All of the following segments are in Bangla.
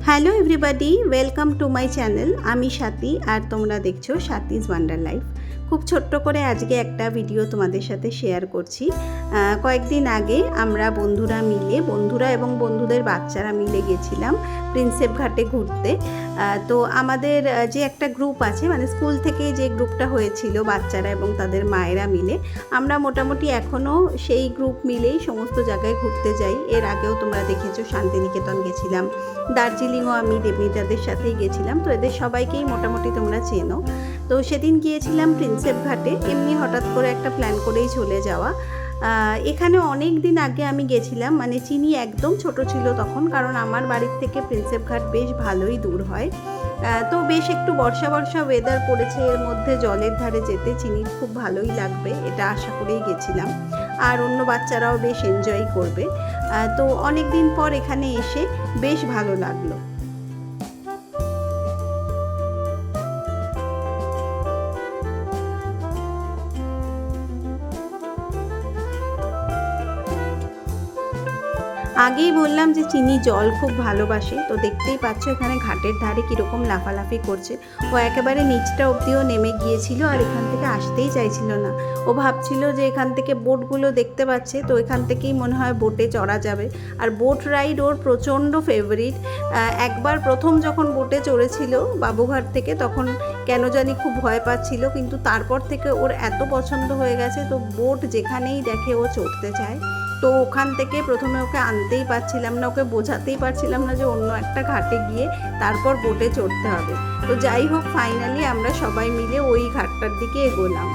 Hello everybody, welcome to my channel. আমি স্বাতী আর তোমরা দেখছো স্বাতীজ ওয়ান্ডার লাইফ। খুব ছোট্ট করে আজকে একটা ভিডিও তোমাদের সাথে শেয়ার করছি। কয়েকদিন আগে আমরা বন্ধুরা এবং বন্ধুদের বাচ্চারা মিলে গেছিলাম প্রিন্সেপ ঘাটে ঘুরতে। তো আমাদের যে একটা গ্রুপ আছে, মানে স্কুল থেকে যে গ্রুপটা হয়েছিল বাচ্চারা এবং তাদের মায়েরা মিলে, আমরা মোটামুটি এখনও সেই গ্রুপ মিলেই সমস্ত জায়গায় ঘুরতে যাই। এর আগেও তোমরা দেখেছো শান্তিনিকেতন গেছিলাম, দার্জিলিংও আমি দেবনীতাদের সাথেই গেছিলাম। তো এদের সবাইকেই মোটামুটি তোমরা চেনো। তো সেদিন গিয়েছিলাম প্রিন্সেপ ঘাটে, এমনি হঠাৎ করে একটা প্ল্যান করেই চলে যাওয়া। এখানে অনেক দিন আগে আমি গেছিলাম, মানে চিনি একদম ছোট ছিল তখন, কারণ আমার বাড়ির থেকে প্রিন্সেপ ঘাট বেশ ভালোই দূর হয়। তো বেশ একটু বর্ষা ওয়েদার পড়েছে, এর মধ্যে জলের ধারে যেতে চিনির খুব ভালোই লাগবে, এটা আশা করেই গেছিলাম। আর অন্য বাচ্চারাও বেশ এনজয় করবে। তো অনেক দিন পর এখানে এসে বেশ ভালো লাগলো। আগেই বললাম যে চিনি জল খুব ভালোবাসে, তো দেখতেই পাচ্ছ এখানে ঘাটের ধারে কীরকম লাফালাফি করছে। ও একেবারে নিচটা অবধিও নেমে গিয়েছিল আর এখান থেকে আসতেই চাইছিল না। ও ভাবছিল যে এখান থেকে বোটগুলো দেখতে পাচ্ছে, তো এখান থেকেই মনে হয় বোটে চড়া যাবে। আর বোট রাইড ওর প্রচণ্ড ফেভারিট। একবার প্রথম যখন বোটে চড়েছিল বাবুঘাট থেকে, তখন কেন জানি খুব ভয় পাচ্ছিল, কিন্তু তারপর থেকে ওর এত পছন্দ হয়ে গেছে, তো বোট যেখানেই দেখে ও চড়তে চায়। তো ওখান থেকে প্রথমে ওকে আনতেই পারছিলাম না, ওকে বোঝাতেই পারছিলাম না যে অন্য একটা ঘাটে গিয়ে তারপর বোটে চড়তে হবে। তো যাই হোক, ফাইনালি আমরা সবাই মিলে ওই ঘাটটার দিকে এগোলাম।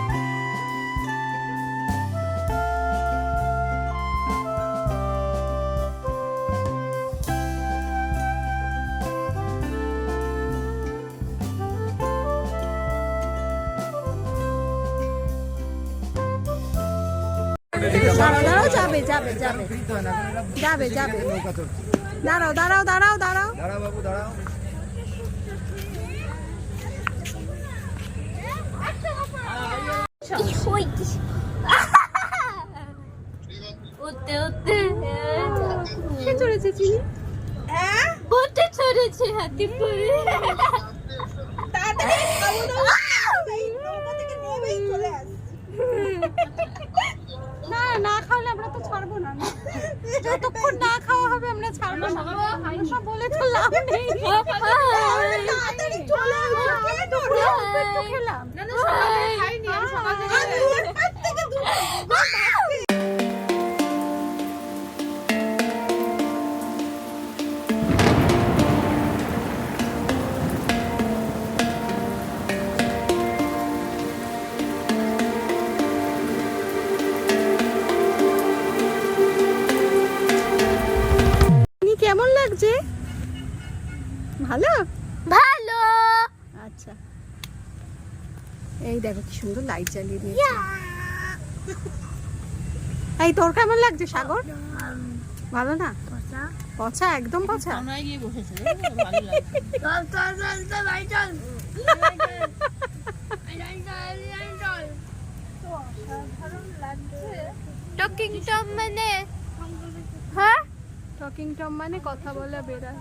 দাঁড়াও, যাবে যাবে যাবে যাবে যাবে দাঁড়াও দাঁড়াও দাঁড়াও দাঁড়াও দাঁড়াও বাবু দাঁড়াও। উঠতে উঠতে কে চড়েছে চিনি? বোটে চড়েছে হাতি পরে। না না খাওয়ালে আমরা তো ছাড়বো না, যতক্ষণ না খাওয়া হবে আমরা ছাড়বো না। সব বলে তো লাভ নেই। খেলাম কেমন লাগছে? ভালো ভালো। আচ্ছা, এই দেখো কি সুন্দর লাইট জ্বালিয়ে দিয়েছে। এই তোর কেমন লাগছে সাগর? ভালো না? পচা, একদম পচা। টকিং টম মানে, হ্যাঁ টকিং টম মানে কথা বলে বেড়ায়।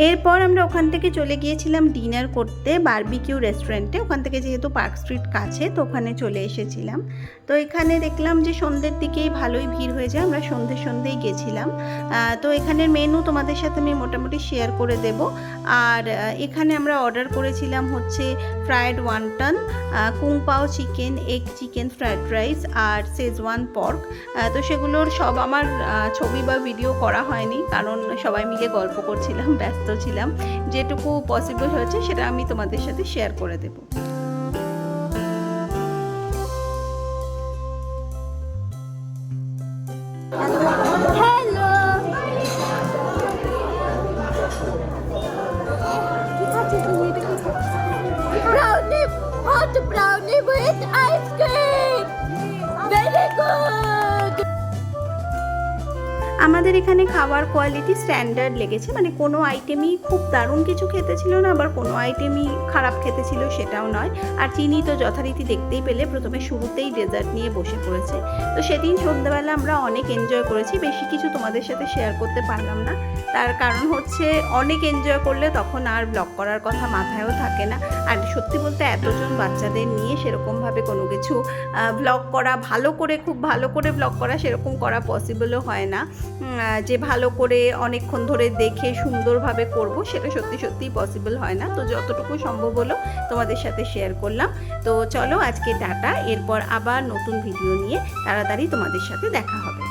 এরপর আমরা ওখান থেকে চলে গিয়েছিলাম ডিনার করতে বারবিকিউ রেস্টুরেন্টে। ওখান থেকে যেহেতু পার্ক স্ট্রিট কাছে, তো ওখানে চলে এসেছিলাম। তো এখানে দেখলাম যে সন্ধ্যের দিকেই ভালোই ভিড় হয়ে যায়, আমরা সন্ধ্যেই গেছিলাম। তো এখানের মেনু তোমাদের সাথে আমি মোটামুটি শেয়ার করে দেব। আর এখানে আমরা অর্ডার করেছিলাম হচ্ছে fried wonton, kung pao chicken, egg chicken fried rice আর শেজওয়ান পর্ক। তো সেগুলোর সব আমার ছবি বা ভিডিও করা হয়নি, কারণ সবাই মিলে গল্প করছিলাম, ব্যস্ত ছিলাম। যেটুকু পসিবল হয়েছে সেটা আমি তোমাদের সাথে শেয়ার করে দেব। Hello, brownie, hot brownie with ice cream, very good. আমাদের এখানে খাবার কোয়ালিটি স্ট্যান্ডার্ড লেগেছে, মানে কোনো আইটেমই খুব দারুণ কিছু খেতে ছিল না, আবার কোনো আইটেমই খারাপ খেতে ছিল সেটাও নয়। আর চিনি তো যথারীতি দেখতেই পেলে প্রথমে শুরুতেই ডেজার্ট নিয়ে বসে পড়েছে। তো সেদিন সন্ধ্যাবেলা আমরা অনেক এনজয় করেছি, বেশি কিছু তোমাদের সাথে শেয়ার করতে পারলাম না, তার কারণ হচ্ছে অনেক এনজয় করলে তখন আর ব্লগ করার কথা মাথায়ও থাকে না। আর সত্যি বলতে এতজন বাচ্চাদের নিয়ে সেরকমভাবে কোনো কিছু ব্লগ করা, ভালো করে খুব ভালো করে ব্লগ করা সেরকম করা পসিবলও হয় না। যে ভালো করে অনেকক্ষণ ধরে দেখে সুন্দরভাবে করব সেটা সত্যি সত্যিই পসিবল হয় না। তো যতটুকু সম্ভব হলো তোমাদের সাথে শেয়ার করলাম। তো চলো আজকে টাটা, এরপর আবার নতুন ভিডিও নিয়ে তাড়াতাড়ি তোমাদের সাথে দেখা হবে।